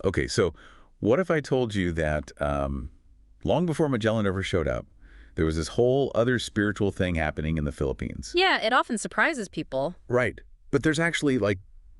Okay, so what if I told you that long before Magellan ever showed up, there was this whole other spiritual thing happening in the Philippines? Yeah, it often surprises people. Right. But there's actually like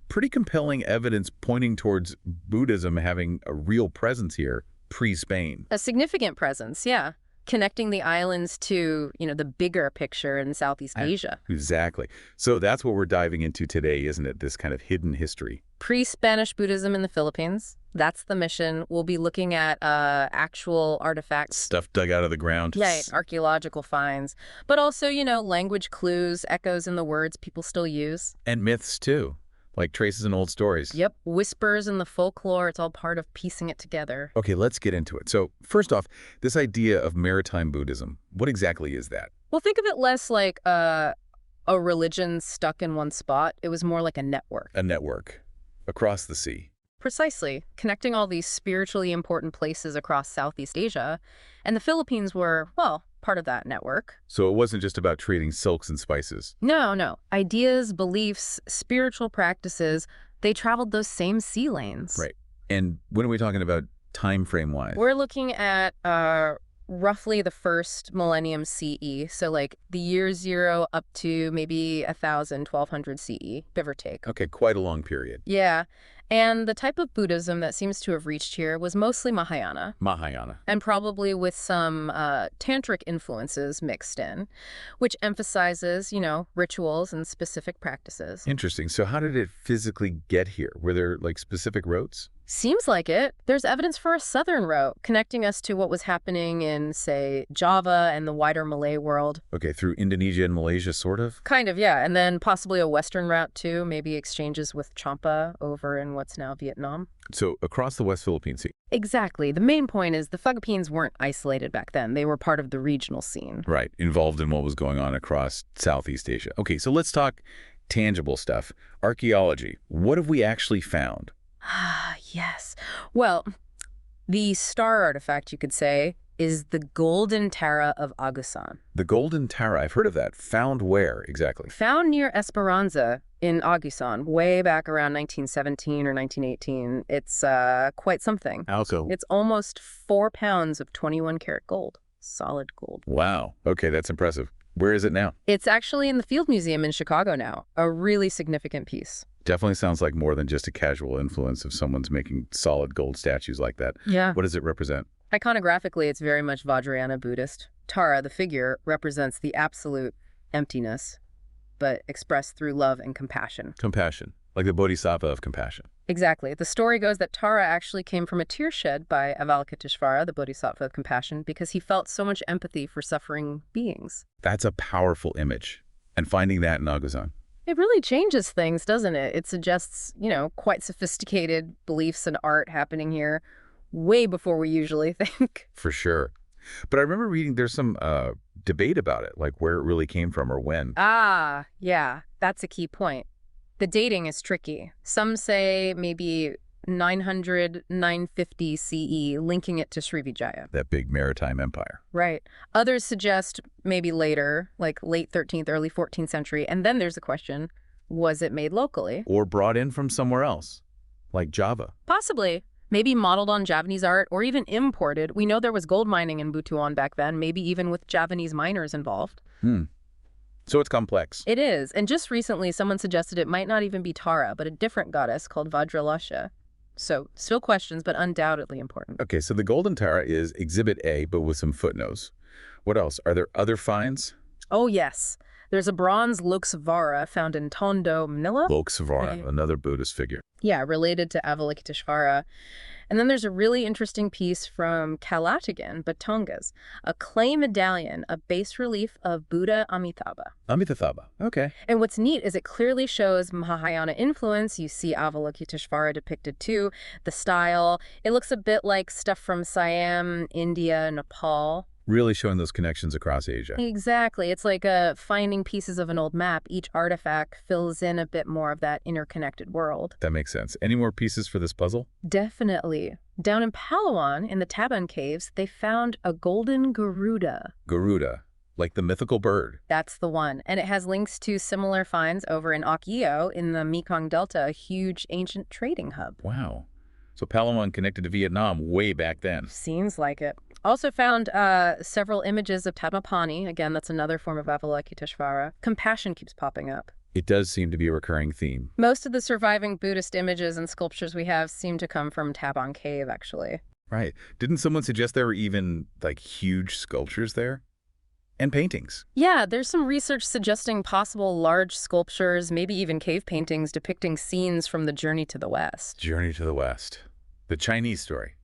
pretty compelling evidence pointing towards Buddhism having a real presence here pre-Spain. A significant presence, yeah. Connecting the islands to, the bigger picture in Southeast Asia. Exactly. So that's what we're diving into today, isn't it? This kind of hidden history. Pre-Spanish Buddhism in the Philippines. That's the mission. We'll be looking at actual artifacts. Stuff dug out of the ground. Right, archaeological finds. But also, language clues, echoes in the words people still use. And myths, too. Like traces in old stories. Yep, whispers in the folklore. It's all part of piecing it together. Okay, let's get into it. So first off, this idea of maritime Buddhism, what exactly is that? Well, think of it less like a religion stuck in one spot. It was more like a network. A network across the sea. Precisely, connecting all these spiritually important places across Southeast Asia. And the Philippines were, well, part of that network. So it wasn't just about trading silks and spices. No. Ideas, beliefs, spiritual practices, they traveled those same sea lanes. Right. And when are we talking about time frame-wise? We're looking at roughly the first millennium CE. So like the year 0 up to maybe 1000, 1200 CE, give or take. Okay, quite a long period. Yeah. And the type of Buddhism that seems to have reached here was mostly Mahayana. Mahayana. And probably with some tantric influences mixed in, which emphasizes, rituals and specific practices. Interesting. So how did it physically get here? Were there like specific routes? Seems like it. There's evidence for a southern route connecting us to what was happening in, say, Java and the wider Malay world. Okay, through Indonesia and Malaysia, sort of? Kind of, yeah. And then possibly a western route, too. Maybe exchanges with Champa over in what's now Vietnam. So across the West Philippine Sea. Exactly. The main point is the Philippines weren't isolated back then. They were part of the regional scene. Right, involved in what was going on across Southeast Asia. Okay, so let's talk tangible stuff. Archaeology. What have we actually found? Ah, yes. Well, the star artifact, you could say, is the Golden Tara of Agusan. The Golden Tara, I've heard of that. Found where exactly? Found near Esperanza in Agusan, way back around 1917 or 1918. It's quite something. How so? It's almost 4 pounds of 21-karat gold. Solid gold. Wow. Okay, that's impressive. Where is it now? It's actually in the Field Museum in Chicago now. A really significant piece. Definitely sounds like more than just a casual influence if someone's making solid gold statues like that. Yeah. What does it represent? Iconographically, it's very much Vajrayana Buddhist. Tara, the figure, represents the absolute emptiness, but expressed through love and compassion. Compassion, like the bodhisattva of compassion. Exactly. The story goes that Tara actually came from a tear shed by Avalokiteshvara, the bodhisattva of compassion, because he felt so much empathy for suffering beings. That's a powerful image. And finding that in Agusan. It really changes things, doesn't it? It suggests, quite sophisticated beliefs and art happening here way before we usually think. For sure. But I remember reading there's some debate about it, like where it really came from or when. Ah, yeah, that's a key point. The dating is tricky. Some say maybe 900, 950 CE, linking it to Srivijaya. That big maritime empire. Right. Others suggest maybe later, like late 13th, early 14th century. And then there's the question, was it made locally? Or brought in from somewhere else, like Java. Possibly. Maybe modeled on Javanese art or even imported. We know there was gold mining in Butuan back then, maybe even with Javanese miners involved. So it's complex. It is. And just recently, someone suggested it might not even be Tara, but a different goddess called Vajralasha. So still questions, but undoubtedly important. Okay, so the Golden Tara is Exhibit A, but with some footnotes. What else? Are there other finds? Oh, yes. There's a bronze Loksvara found in Tondo, Manila. Loksvara, another Buddhist figure. Yeah, related to Avalokiteshvara. And then there's a really interesting piece from Calatagan, Batangas, a clay medallion, a bas relief of Buddha Amitabha. Amitabha, okay. And what's neat is it clearly shows Mahayana influence. You see Avalokiteshvara depicted too. The style, it looks a bit like stuff from Siam, India, Nepal. Really showing those connections across Asia. Exactly. It's like finding pieces of an old map. Each artifact fills in a bit more of that interconnected world. That makes sense. Any more pieces for this puzzle? Definitely. Down in Palawan, in the Taban Caves, they found a golden Garuda. Garuda, like the mythical bird. That's the one. And it has links to similar finds over in Akio in the Mekong Delta, a huge ancient trading hub. Wow. So Palawan connected to Vietnam way back then. Seems like it. Also found several images of Padmapani. Again, that's another form of Avalokiteshvara. Compassion keeps popping up. It does seem to be a recurring theme. Most of the surviving Buddhist images and sculptures we have seem to come from Tabon Cave, actually. Right. Didn't someone suggest there were even, like, huge sculptures there? And paintings. Yeah, there's some research suggesting possible large sculptures, maybe even cave paintings depicting scenes from the Journey to the West. Journey to the West. The Chinese story.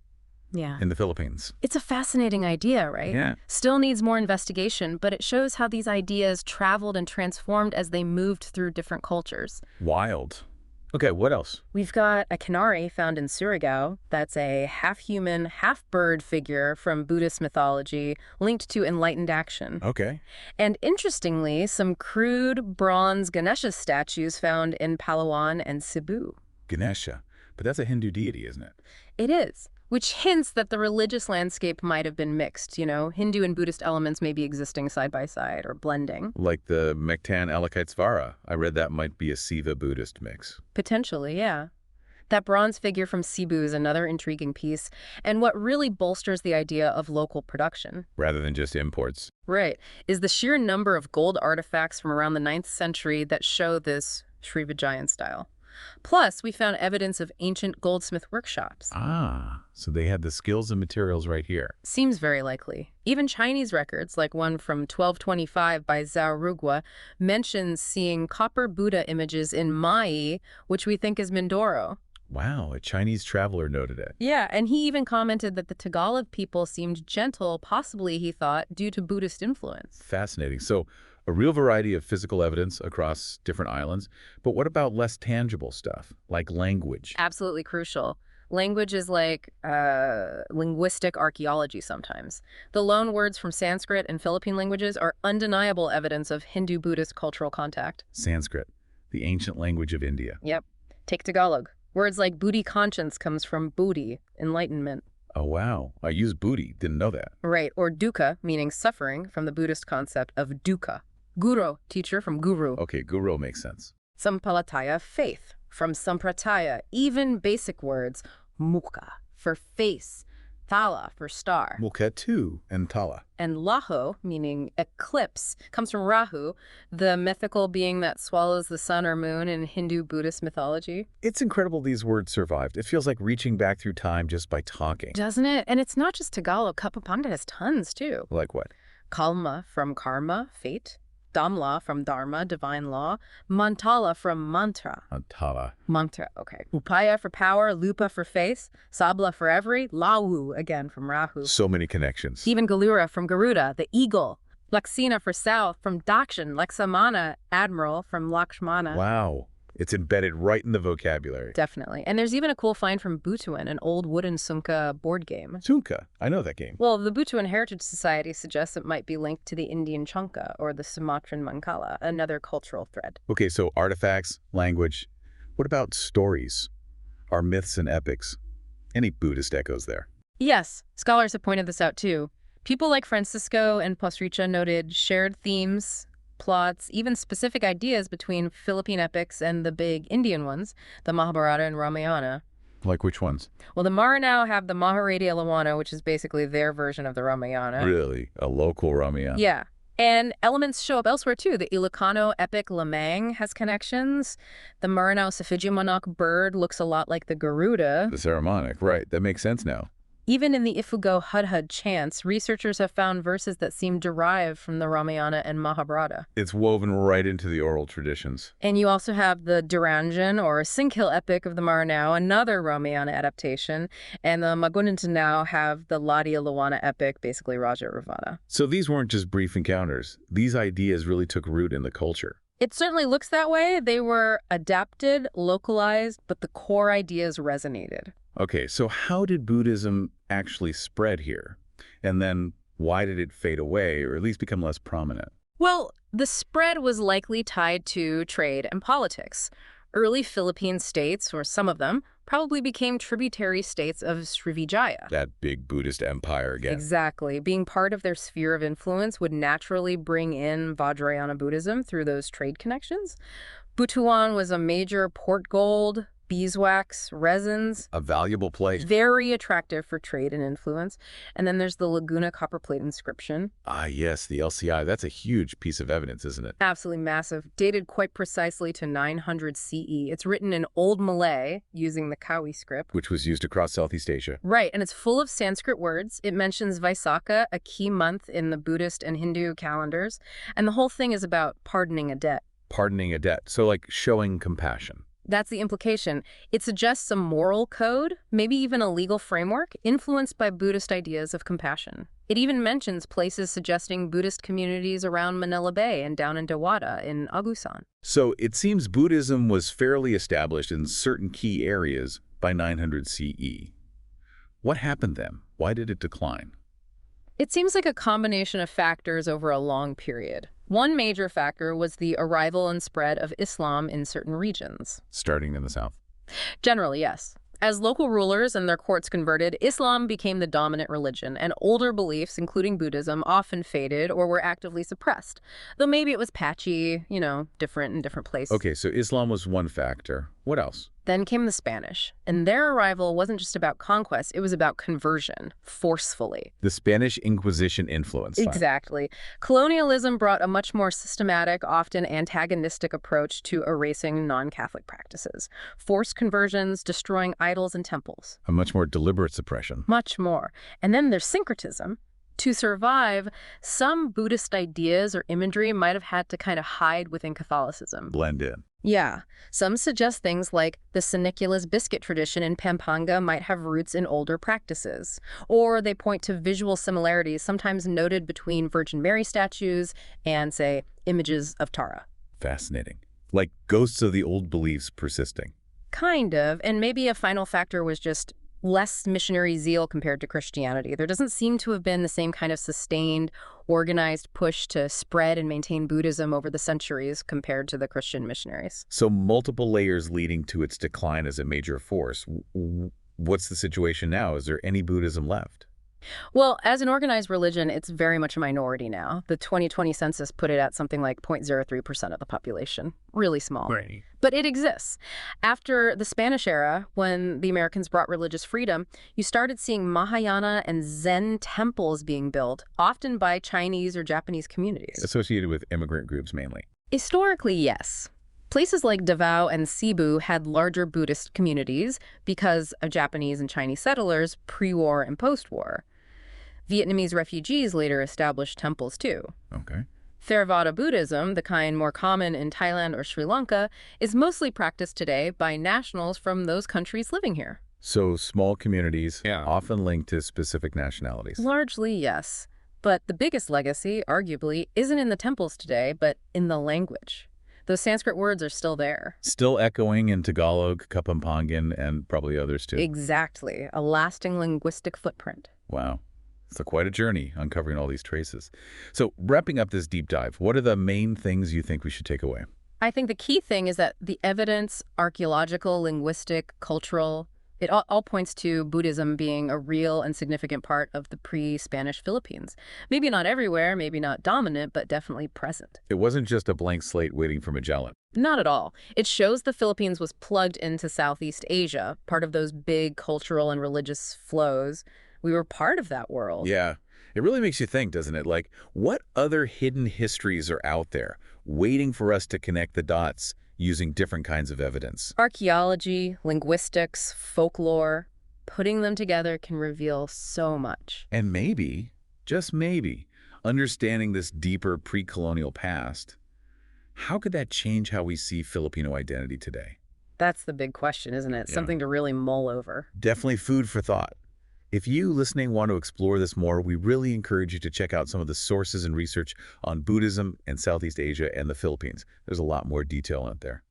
Yeah. In the Philippines. It's a fascinating idea, right? Yeah. Still needs more investigation, but it shows how these ideas traveled and transformed as they moved through different cultures. Wild. Okay, what else? We've got a Canary found in Surigao. That's a half-human, half-bird figure from Buddhist mythology linked to enlightened action. Okay. And interestingly, some crude bronze Ganesha statues found in Palawan and Cebu. Ganesha. But that's a Hindu deity, isn't it? It is, which hints that the religious landscape might have been mixed, Hindu and Buddhist elements may be existing side by side or blending. Like the Mektan Alakaitzvara. I read that might be a Siva Buddhist mix. Potentially, yeah. That bronze figure from Cebu is another intriguing piece, and what really bolsters the idea of local production. Rather than just imports. Right, is the sheer number of gold artifacts from around the 9th century that show this Srivijayan style. Plus, we found evidence of ancient goldsmith workshops. Ah, so they had the skills and materials right here. Seems very likely. Even Chinese records, like one from 1225 by Zhao Rugua, mentions seeing copper Buddha images in Mai, which we think is Mindoro. Wow, a Chinese traveler noted it. Yeah, and he even commented that the Tagalog people seemed gentle, possibly, he thought, due to Buddhist influence. Fascinating. So, a real variety of physical evidence across different islands. But what about less tangible stuff, like language? Absolutely crucial. Language is like linguistic archaeology sometimes. The loan words from Sanskrit and Philippine languages are undeniable evidence of Hindu-Buddhist cultural contact. Sanskrit, the ancient language of India. Yep. Take Tagalog. Words like Buddhi conscience comes from Buddhi, enlightenment. Oh, wow. I use Buddhi. Didn't know that. Right. Or dukkha, meaning suffering, from the Buddhist concept of dukkha. Guru, teacher, from guru. Okay, guru makes sense. Sampalataya, faith, from samprataya. Even basic words, mukha, for face, thala, for star. Mukha too, and Tala. And laho, meaning eclipse, comes from Rahu, the mythical being that swallows the sun or moon in Hindu-Buddhist mythology. It's incredible these words survived. It feels like reaching back through time just by talking. Doesn't it? And it's not just Tagalog. Kapampangan has tons, too. Like what? Kalma, from karma, fate. Damla, from dharma, divine law. Mantala, from mantra. Tala. Mantra, okay. Upaya, for power. Lupa, for face. Sabla, for every. Lawu, again, from Rahu. So many connections. Even Galura, from Garuda, the eagle. Laksina, for south, from Dakshin. Laksamana, admiral, from Lakshmana. Wow. It's embedded right in the vocabulary. Definitely. And there's even a cool find from Butuan, an old wooden Sunka board game. Sunka. I know that game. Well, the Butuan Heritage Society suggests it might be linked to the Indian Chanka or the Sumatran Mankala, another cultural thread. Okay, so artifacts, language. What about stories? Our myths and epics? Any Buddhist echoes there? Yes, scholars have pointed this out too. People like Francisco and Posricha noted shared themes, plots, even specific ideas between Philippine epics and the big Indian ones, the Mahabharata and Ramayana. Like which ones? Well, the Maranao have the Maharati Lawana, which is basically their version of the Ramayana. Really? A local Ramayana? Yeah. And elements show up elsewhere, too. The Ilocano epic Lamang has connections. The Maranao Safidjimanok bird looks a lot like the Garuda. The Saramanic, right. That makes sense now. Even in the Ifugo Hudhud chants, researchers have found verses that seem derived from the Ramayana and Mahabharata. It's woven right into the oral traditions. And you also have the Duranjan or Sinkhil epic of the Maranao, another Ramayana adaptation. And the Magunindanao have the Ladia Lawana epic, basically Raja Ravana. So these weren't just brief encounters. These ideas really took root in the culture. It certainly looks that way. They were adapted, localized, but the core ideas resonated. Okay, so how did Buddhism actually spread here? And then why did it fade away, or at least become less prominent? Well, the spread was likely tied to trade and politics. Early Philippine states, or some of them, probably became tributary states of Srivijaya. That big Buddhist empire again. Exactly. Being part of their sphere of influence would naturally bring in Vajrayana Buddhism through those trade connections. Butuan was a major port gold, beeswax, resins. A valuable place. Very attractive for trade and influence. And then there's the Laguna copperplate inscription. Ah, yes, the LCI. That's a huge piece of evidence, isn't it? Absolutely massive, dated quite precisely to 900 CE. It's written in Old Malay using the Kawi script. Which was used across Southeast Asia. Right, and it's full of Sanskrit words. It mentions Vaisakha, a key month in the Buddhist and Hindu calendars. And the whole thing is about pardoning a debt. Pardoning a debt. So like showing compassion. That's the implication. It suggests a moral code, maybe even a legal framework, influenced by Buddhist ideas of compassion. It even mentions places suggesting Buddhist communities around Manila Bay and down in Dewata in Agusan. So it seems Buddhism was fairly established in certain key areas by 900 CE. What happened then? Why did it decline? It seems like a combination of factors over a long period. One major factor was the arrival and spread of Islam in certain regions. Starting in the south. Generally, yes. As local rulers and their courts converted, Islam became the dominant religion, and older beliefs, including Buddhism, often faded or were actively suppressed. Though maybe it was patchy, different in different places. Okay, so Islam was one factor. What else? Then came the Spanish, and their arrival wasn't just about conquest, it was about conversion, forcefully. The Spanish Inquisition influence. Exactly. Colonialism brought a much more systematic, often antagonistic approach to erasing non-Catholic practices. Forced conversions, destroying idols and temples. A much more deliberate suppression. Much more. And then there's syncretism. To survive, some Buddhist ideas or imagery might have had to kind of hide within Catholicism. Blend in. Yeah. Some suggest things like the Saniculas biscuit tradition in Pampanga might have roots in older practices. Or they point to visual similarities sometimes noted between Virgin Mary statues and, say, images of Tara. Fascinating. Like ghosts of the old beliefs persisting. Kind of. And maybe a final factor was just less missionary zeal compared to Christianity. There doesn't seem to have been the same kind of sustained, organized push to spread and maintain Buddhism over the centuries compared to the Christian missionaries. So multiple layers leading to its decline as a major force. What's the situation now? Is there any Buddhism left? Well, as an organized religion, it's very much a minority now. The 2020 census put it at something like 0.03% of the population. Really small. Right. But it exists. After the Spanish era, when the Americans brought religious freedom, you started seeing Mahayana and Zen temples being built, often by Chinese or Japanese communities. Associated with immigrant groups mainly. Historically, yes. Places like Davao and Cebu had larger Buddhist communities because of Japanese and Chinese settlers pre-war and post-war. Vietnamese refugees later established temples too. Okay. Theravada Buddhism, the kind more common in Thailand or Sri Lanka, is mostly practiced today by nationals from those countries living here. So small communities, often linked to specific nationalities. Largely, yes. But the biggest legacy, arguably, isn't in the temples today, but in the language. Those Sanskrit words are still there. Still echoing in Tagalog, Kapampangan, and probably others too. Exactly. A lasting linguistic footprint. Wow. So quite a journey uncovering all these traces. So wrapping up this deep dive, what are the main things you think we should take away? I think the key thing is that the evidence, archaeological, linguistic, cultural, it all points to Buddhism being a real and significant part of the pre-Spanish Philippines. Maybe not everywhere, maybe not dominant, but definitely present. It wasn't just a blank slate waiting for Magellan. Not at all. It shows the Philippines was plugged into Southeast Asia, part of those big cultural and religious flows. We were part of that world. Yeah. It really makes you think, doesn't it? Like, what other hidden histories are out there waiting for us to connect the dots using different kinds of evidence? Archaeology, linguistics, folklore, putting them together can reveal so much. And maybe, just maybe, understanding this deeper pre-colonial past, how could that change how we see Filipino identity today? That's the big question, isn't it? Yeah. Something to really mull over. Definitely food for thought. If you listening want to explore this more, we really encourage you to check out some of the sources and research on Buddhism and Southeast Asia and the Philippines. There's a lot more detail out there.